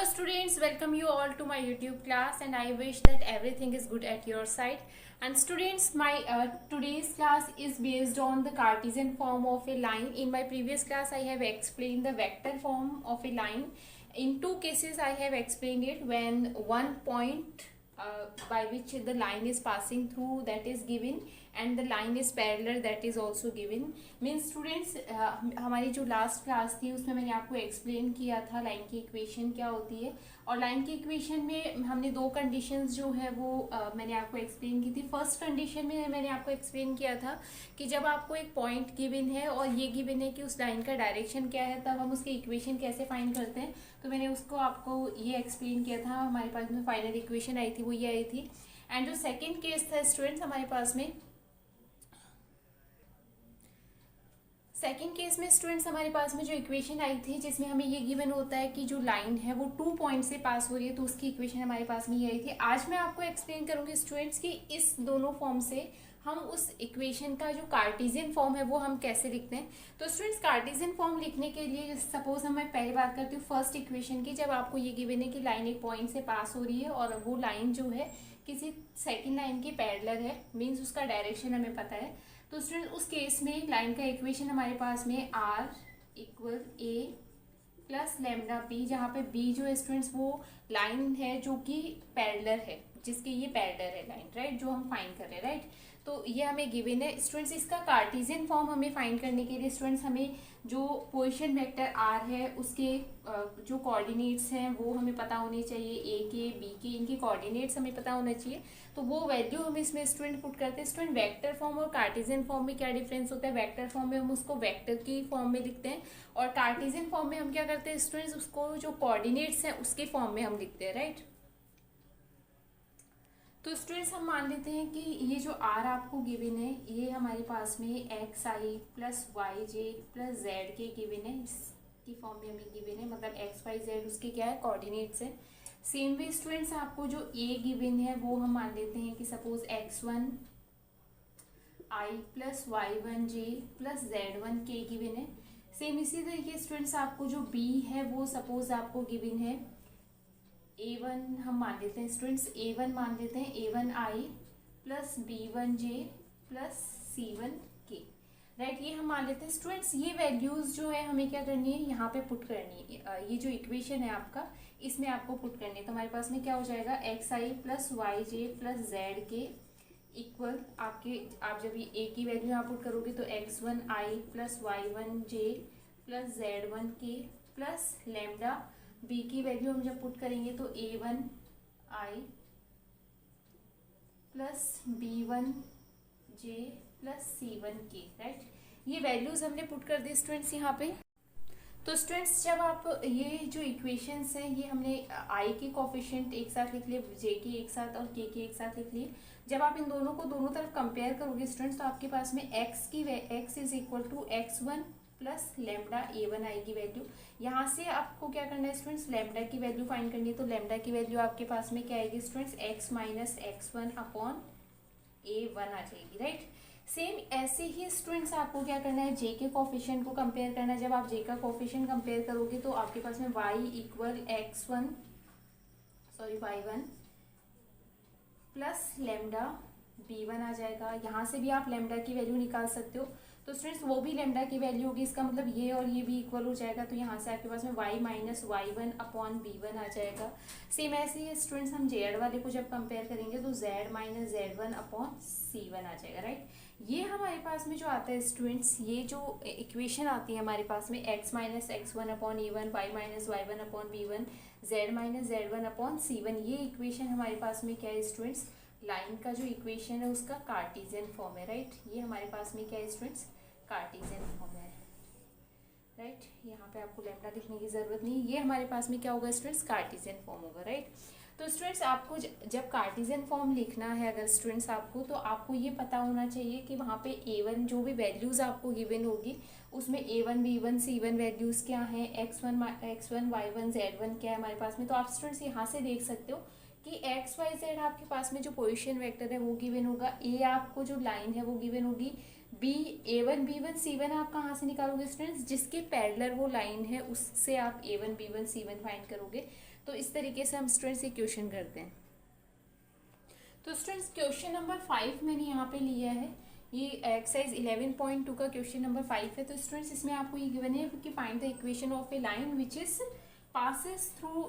Hello students, welcome you all to my YouTube class and I wish that everything is good at your side. And students, my today's class is based on the Cartesian form of a line. In my previous class, I have explained the vector form of a line. In two cases, I have explained it when one point by which the line is passing through that is given and the line is parallel that is also given. Means students हमारी जो last class थी उसमें मैंने आपको explain किया था line की equation क्या होती है, और लाइन की इक्वेशन में हमने दो कंडीशंस जो है वो मैंने आपको एक्सप्लेन की थी. फर्स्ट कंडीशन में मैंने आपको एक्सप्लेन किया था कि जब आपको एक पॉइंट गिवन है और ये गिवन है कि उस लाइन का डायरेक्शन क्या है, तब हम उसकी इक्वेशन कैसे फाइंड करते हैं. तो मैंने उसको आपको ये एक्सप्लेन किया था. हमारे पास में फाइनल इक्वेशन आई थी वो ये आई थी. एंड जो सेकेंड केस था स्टूडेंट्स हमारे पास में, सेकेंड केस में स्टूडेंट्स हमारे पास में जो इक्वेशन आई थी जिसमें हमें ये गिवन होता है कि जो लाइन है वो 2 पॉइंट से पास हो रही है, तो उसकी इक्वेशन हमारे पास में ये आई थी. आज मैं आपको एक्सप्लेन करूंगी स्टूडेंट्स कि इस दोनों फॉर्म से हम उस इक्वेशन का जो कार्टेशियन फॉर्म है वो हम कैसे लिखते हैं. तो स्टूडेंट्स कार्टेशियन फॉर्म लिखने के लिए सपोज मैं पहले बात करती हूँ फर्स्ट इक्वेशन की. जब आपको ये गिवन है कि लाइन एक पॉइंट से पास हो रही है और वो लाइन जो है किसी सेकेंड लाइन के पैरेलल है, मीन्स उसका डायरेक्शन हमें पता है. तो स्टूडेंट उस केस में लाइन का इक्वेशन हमारे पास में r equal a plus lambda b, जहाँ पे बी जो है स्टूडेंट्स वो लाइन है जो कि पैरेलल है, जिसके ये पैरेलल है लाइन, राइट, जो हम फाइंड कर रहे हैं, राइट. तो ये हमें गिवन है स्टूडेंट्स. इसका कार्टेशियन फॉर्म हमें फाइंड करने के लिए स्टूडेंट्स हमें जो पोजीशन वेक्टर आर है उसके जो कोऑर्डिनेट्स हैं वो हमें पता होने चाहिए. ए के बी के इनके कोऑर्डिनेट्स हमें पता होना चाहिए. तो वो वैल्यू हम इसमें स्टूडेंट पुट करते हैं. स्टूडेंट वेक्टर फॉर्म और कार्टेशियन फॉर्म में क्या डिफरेंस होता है. वेक्टर फॉर्म में हम उसको वेक्टर की फॉर्म में लिखते हैं और कार्टेशियन फॉर्म में हम क्या करते हैं स्टूडेंट्स, उसको जो कोऑर्डिनेट्स हैं उसके फॉर्म में हम लिखते हैं, राइट. तो स्टूडेंट्स हम मान लेते हैं कि ये जो आर आपको गिवन है ये हमारे पास में एक्स आई प्लस वाई जे प्लस जेड के गिवन है, इसकी फॉर्म में हमें गिवन है, मतलब एक्स वाई जेड उसके क्या है कोऑर्डिनेट्स है. सेम वे स्टूडेंट्स आपको जो ए गिवन है वो हम मान लेते हैं कि सपोज एक्स वन आई प्लस वाई वन जे प्लस जेड वन के गिवन है. सेम इसी तरीके स्टूडेंट्स आपको जो बी है वो सपोज आपको गिवन है ए वन हम मान लेते हैं स्टूडेंट्स, ए वन मान लेते हैं ए वन आई प्लस बी वन जे प्लस सी वन के, राइट. ये हम मान लेते हैं स्टूडेंट्स. ये वैल्यूज जो है हमें क्या करनी है यहाँ पे पुट करनी है. ये जो इक्वेशन है आपका इसमें आपको पुट करनी है. तो हमारे पास में क्या हो जाएगा एक्स आई प्लस वाई जे प्लस जेड के इक्वल आपके, आप जब ये ए की वैल्यू यहाँ पुट करोगे तो एक्स वन आई प्लस वाई वन जे प्लस जेड वन के प्लस लेमडा बी की वैल्यू हम जब पुट करेंगे तो ए वन आई प्लस बी वन जे प्लस सी वन के, राइट. ये वैल्यूज हमने पुट कर दी स्टूडेंट्स यहाँ पे. तो स्टूडेंट्स जब आप ये जो इक्वेशंस हैं ये हमने आई के कोफिशिएंट एक साथ लिख लिए, जे के एक साथ और के एक साथ लिख लिए. जब आप इन दोनों को दोनों तरफ कंपेयर करोगे स्टूडेंट्स तो आपके पास में X is equal to X one plus lambda A one I की वैल्यू. यहाँ से आपको क्या करना है स्टूडेंट्स, लेमडा की वैल्यू फाइंड करनी है. तो लेमडा की वैल्यू आपके पास में क्या आएगी students, X minus X one upon A one आ जाएगी, राइट. सेम ऐसे ही स्टूडेंट्स आपको क्या करना है, जे के कोफिशिएंट को कंपेयर करना है. जब आप जे का कोफिशिएंट कंपेयर करोगे तो आपके पास में Y equal X one sorry Y one plus lambda B one आ जाएगा. यहाँ से भी आप लेमडा की वैल्यू निकाल सकते हो. तो स्टूडेंट्स वो भी लेमडा की वैल्यू होगी, इसका मतलब ये और ये भी इक्वल हो जाएगा. तो यहाँ से आपके पास में y minus Y one upon B one आ जाएगा. सेम ऐसे ही स्टूडेंट्स हम जेड वाले को जब कंपेयर करेंगे तो z minus Z one upon C one आ जाएगा, राइट. ये हमारे पास में जो आता है स्टूडेंट्स, ये जो इक्वेशन आती है हमारे पास में X minus X one upon A one, Y minus Y one upon B one, Z minus Z one upon C one, ये इक्वेशन हमारे पास में क्या है स्टूडेंट्स, लाइन का जो इक्वेशन है उसका कार्टेशियन फॉर्म है, राइट. ये हमारे पास में क्या है स्टूडेंट्स, कार्टेशियन फॉर्म है, राइट. यहाँ पे आपको लेमडा लिखने की जरूरत नहीं. ये हमारे पास में क्या होगा स्टूडेंट्स, कार्टेशियन फॉर्म होगा, राइट. तो स्टूडेंट्स आपको जब कार्टेशियन फॉर्म लिखना है अगर स्टूडेंट्स आपको, तो आपको ये पता होना चाहिए कि वहाँ पे ए वन जो भी वैल्यूज आपको गिवन होगी उसमें a one b one c one values क्या हैं, x one y one z one क्या है हमारे पास में. तो आप स्टूडेंट्स यहाँ से देख सकते हो कि एक्स वाई जेड आपके पास में जो पोजीशन वेक्टर है वो गिवन होगा. ए आपको जो लाइन है वो गिवन होगी, बी A1 B1 C1 आप कहाँ से निकालोगे स्टूडेंट्स, जिसके पैरेलल वो लाइन है उससे आप A1 B1 C1 फाइंड करोगे। तो इस तरीके से हम स्टूडेंट्स ये क्वेश्चन करते हैं। तो स्टूडेंट्स क्वेश्चन नंबर 5 मैंने यहाँ पे लिया है, ये एक्सरसाइज 11.2 का क्वेश्चन नंबर 5 है। तो स्टूडेंट्स इसमें आपको ये गिवन है कि find the equation of A line which is passes through,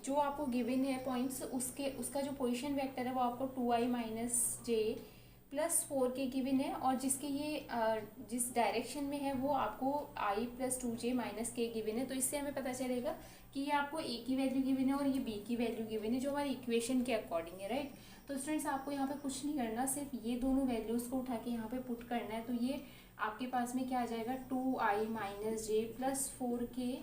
जो आपको गिवन है पॉइंट्स, उसका जो पोजीशन वेक्टर है वो आपको 2i माइनस जे प्लस 4k गिवन है, और जिसके ये जिस डायरेक्शन में है वो आपको i plus 2j minus k given है। तो इससे हमें पता चलेगा कि ये आपको a की वैल्यू गिवन है और ये b की वैल्यू गिवन है, जो हमारी इक्वेशन के अकॉर्डिंग है, राइट। तो स्टूडेंट्स आपको यहाँ पे कुछ नहीं करना, सिर्फ ये दोनों वैल्यूज़ को उठा के यहाँ पे पुट करना है। तो ये आपके पास में क्या आ जाएगा, 2i माइनस जे प्लस 4k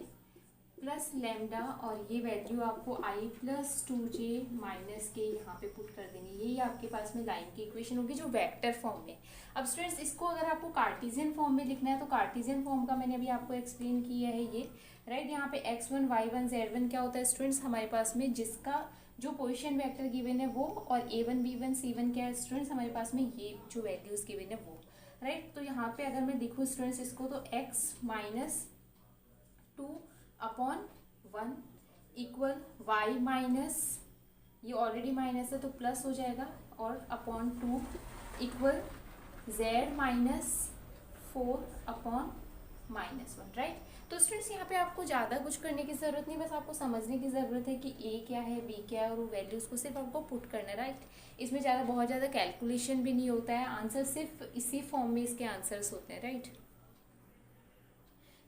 प्लस लेमडा, और ये वैल्यू आपको i प्लस 2j माइनस के यहाँ पे पुट कर देंगे। यही आपके पास में लाइन की इक्वेशन होगी जो वेक्टर फॉर्म में। अब स्टूडेंट्स इसको अगर आपको कार्टेशियन फॉर्म में लिखना है तो कार्टेशियन फॉर्म का मैंने अभी आपको एक्सप्लेन किया है ये, राइट। यहाँ पे x1 y1 z1 क्या होता है स्टूडेंट्स, हमारे पास में जिसका जो पोजीशन वेक्टर गिवन है वो, और A1 B1 C1 क्या है स्टूडेंट्स, हमारे पास में ये जो वैल्यूज गिवन है वो, राइट। तो यहाँ पे अगर मैं लिखूँ स्टूडेंट्स इसको, तो x minus 2 upon 1 equal y minus, ये ऑलरेडी माइनस है तो प्लस हो जाएगा, और upon 2 equal z minus 4 upon minus 1, right. तो स्टूडेंट्स यहाँ पे आपको ज़्यादा कुछ करने की ज़रूरत नहीं, बस आपको समझने की ज़रूरत है कि a क्या है, b क्या है, और वो वैल्यूज़ को सिर्फ आपको पुट करना है, राइट। इसमें बहुत ज़्यादा कैलकुलेशन भी नहीं होता है, आंसर सिर्फ इसी फॉर्म में इसके आंसर्स होते हैं, राइट।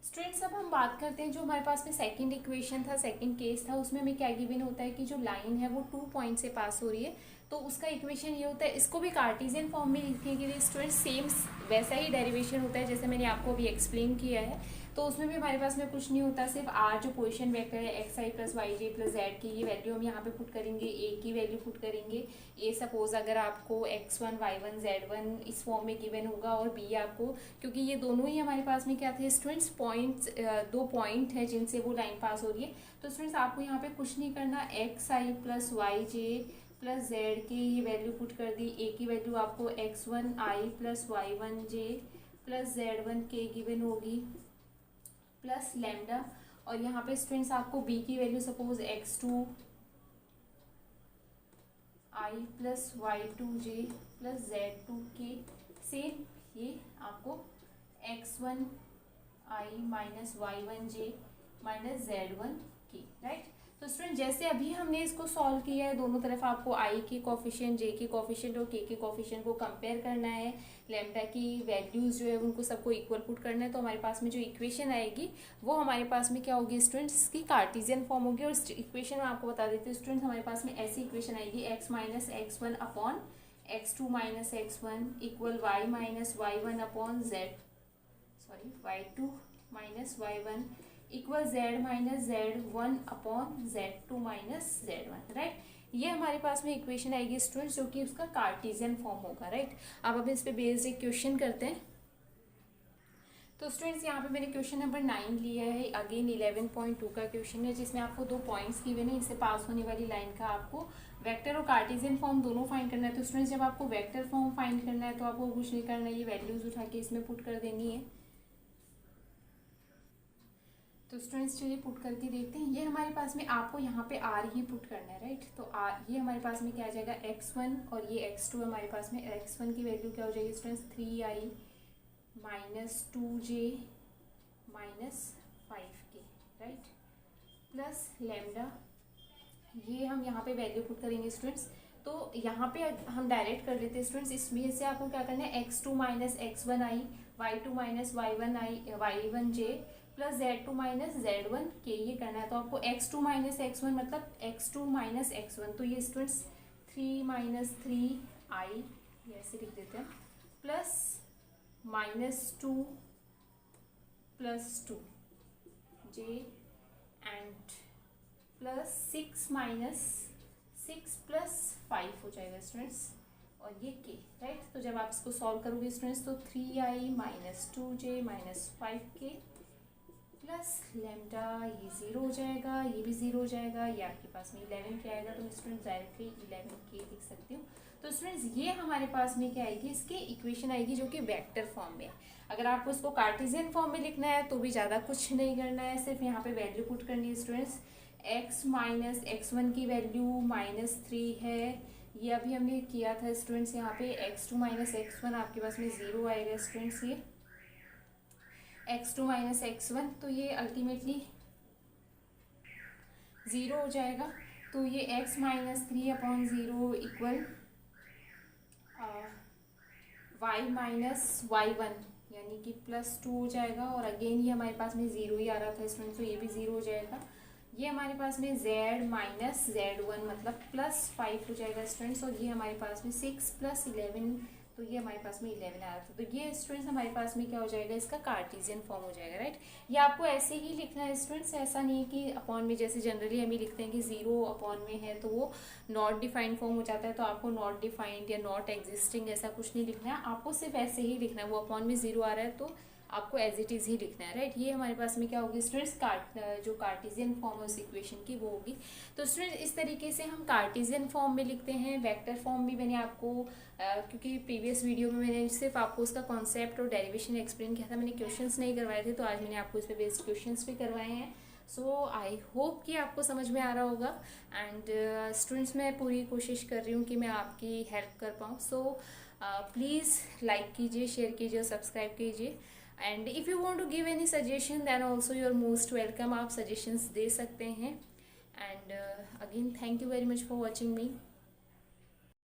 स्टूडेंट्स अब हम बात करते हैं जो हमारे पास में सेकंड इक्वेशन था, सेकंड केस था, उसमें हमें क्या गिवन होता है कि जो लाइन है वो 2 पॉइंट से पास हो रही है। तो उसका इक्वेशन ये होता है, इसको भी कार्टेशियन फॉर्म में लिखने के लिए स्टूडेंट्स सेम वैसा ही डेरिवेशन होता है जैसे मैंने आपको अभी एक्सप्लेन किया है। तो उसमें भी हमारे पास में कुछ नहीं होता, सिर्फ आर जो पोजीशन वेक्टर है xi प्लस वाई जे प्लस जेड की, ये वैल्यू हम यहाँ पे पुट करेंगे, a की वैल्यू पुट करेंगे। ये सपोज अगर आपको x1 y1 z1 इस फॉर्म में गिवन होगा, और b आपको, क्योंकि ये दोनों ही हमारे पास में क्या थे स्टूडेंट्स, पॉइंट्स, 2 पॉइंट है जिनसे वो लाइन पास हो रही है। तो स्टूडेंट्स आपको यहाँ पे कुछ नहीं करना, xi प्लस वाई जे प्लस जेड की ये वैल्यू पुट कर दी, a की वैल्यू आपको x1 i plus y1 j plus z1 k given होगी प्लस लेमडा, और यहाँ पे स्टूडेंट्स आपको b की value suppose x2 i plus y2 j plus z2 k, same ये आपको x1 i minus y1 j minus z1 k, right. तो student जैसे अभी हमने इसको सॉल्व किया है, दोनों तरफ आपको i के कोफिशिएंट, j के कोफिशिएंट और k के कोफिशिएंट को कंपेयर करना है, लेमडा की वैल्यूज़ जो है उनको सबको इक्वल पुट करना है। तो हमारे पास में जो इक्वेशन आएगी वो हमारे पास में क्या होगी स्टूडेंट्स, इसकी कार्टेशियन फॉर्म होगी। और इक्वेशन में आपको बता देते हैं स्टूडेंट्स, हमारे पास में ऐसी इक्वेशन आएगी, x minus x1 upon x2 minus x1 equal y minus y1 upon y2 minus y1 equal z minus z1 upon z2 minus z1, right. ये हमारे पास में इक्वेशन आएगी स्टूडेंट्स, जो कि उसका कार्टेशियन फॉर्म होगा, राइट। अब इस पे बेस्ड एक क्वेश्चन करते हैं। तो स्टूडेंट्स यहाँ पे मैंने क्वेश्चन नंबर 9 लिया है, अगेन 11.2 का क्वेश्चन है, जिसमें आपको 2 पॉइंट्स गिवन है, इससे पास होने वाली लाइन का आपको वेक्टर और कार्टेशियन फॉर्म दोनों फाइंड करना है। तो स्टूडेंट्स जब आपको वेक्टर फॉर्म फाइंड करना है तो आपको कुछ नहीं करना है, ये वैल्यूज उठा के इसमें पुट कर देनी है। तो स्टूडेंट्स चलिए पुट करके देखते हैं। ये हमारे पास में आपको यहाँ पे आर ही पुट करना है, राइट। तो आर ये हमारे पास में क्या आ जाएगा, x1 और ये x2 हमारे पास में, x1 की वैल्यू क्या हो जाएगी students, 3i minus 2j minus 5k, right, plus lambda, ये हम यहाँ पे वैल्यू पुट करेंगे स्टूडेंट्स। तो यहाँ पे हम डायरेक्ट कर लेते हैं स्टूडेंट्स, इसमें से आपको क्या करना है, x2 minus x1i, y2 minus y1 j plus z2 minus z1 k, ये करना है। तो आपको x2 माइनस x1 मतलब x2 माइनस x1, तो ये स्टूडेंट्स 3 माइनस 3i, ऐसे लिख देते हैं, plus minus 2 plus 2j and plus 6 minus 6 plus 5 हो जाएगा स्टूडेंट्स, और ये k, राइट। तो जब आप इसको सॉल्व करोगे स्टूडेंट्स तो 3i minus 2j minus 5k plus lambda, ये ज़ीरो हो जाएगा, ये भी ज़ीरो हो जाएगा, ये आपके पास में 11 के आएगा, तो स्टूडेंट्स डायरेक्टली 11 के लिख सकती हूँ। तो स्टूडेंट्स ये हमारे पास में क्या आएगी, इसकी इक्वेशन आएगी जो कि वेक्टर फॉर्म में है। अगर आपको उसको कार्टेशियन फॉर्म में लिखना है तो भी ज़्यादा कुछ नहीं करना है, सिर्फ यहाँ पे वैल्यू पुट करनी है स्टूडेंट्स। x माइनस x1 की वैल्यू -3 है, ये अभी हमने किया था स्टूडेंट्स। यहाँ पे x2 माइनस x1 आपके पास में 0 आएगा स्टूडेंट्स, ये x2 माइनस x1, तो ये अल्टीमेटली 0 हो जाएगा। तो ये x minus 3/0 equal y minus y1 यानी कि +2 हो जाएगा। और अगेन ये हमारे पास में 0 ही आ रहा था स्टूडेंट्स, तो ये भी 0 हो जाएगा। ये हमारे पास में z माइनस z1 मतलब +5 हो जाएगा स्टूडेंट्स। और ये हमारे पास में 6 + 11, तो ये हमारे पास में 11 आ रहा था। तो ये स्टूडेंट्स हमारे पास में क्या हो जाएगा, इसका कार्टेशियन फॉर्म हो जाएगा, राइट। ये आपको ऐसे ही लिखना है स्टूडेंट्स, ऐसा नहीं कि अपॉन में, जैसे जनरली हम ही लिखते हैं कि 0 अपॉन में है तो वो नॉट डिफाइंड फॉर्म हो जाता है, तो आपको नॉट डिफाइंड या नॉट एग्जिस्टिंग ऐसा कुछ नहीं लिखना है, आपको सिर्फ ऐसे ही लिखना है। वो अपॉन में 0 आ रहा है तो आपको एज इट इज़ ही लिखना है, राइट। ये हमारे पास में क्या होगी स्टूडेंट्स, जो कार्टेशियन फॉर्म है उस इक्वेशन की वो होगी। तो स्टूडेंट इस तरीके से हम कार्टेशियन फॉर्म में लिखते हैं। वेक्टर फॉर्म भी मैंने आपको क्योंकि प्रीवियस वीडियो में मैंने सिर्फ आपको उसका कॉन्सेप्ट और डेरिवेशन एक्सप्लेन किया था, मैंने क्वेश्चंस नहीं करवाए थे, तो आज मैंने आपको इस पर बेस्ड क्वेश्चंस भी करवाए हैं। सो आई होप कि आपको समझ में आ रहा होगा। एंड स्टूडेंट्स मैं पूरी कोशिश कर रही हूँ कि मैं आपकी हेल्प कर पाऊँ। सो प्लीज़ लाइक कीजिए, शेयर कीजिए और सब्सक्राइब कीजिए। And if you want to give any suggestion then also you are most welcome, आप सजेशंस दे सकते हैं। And again thank you very much for watching me.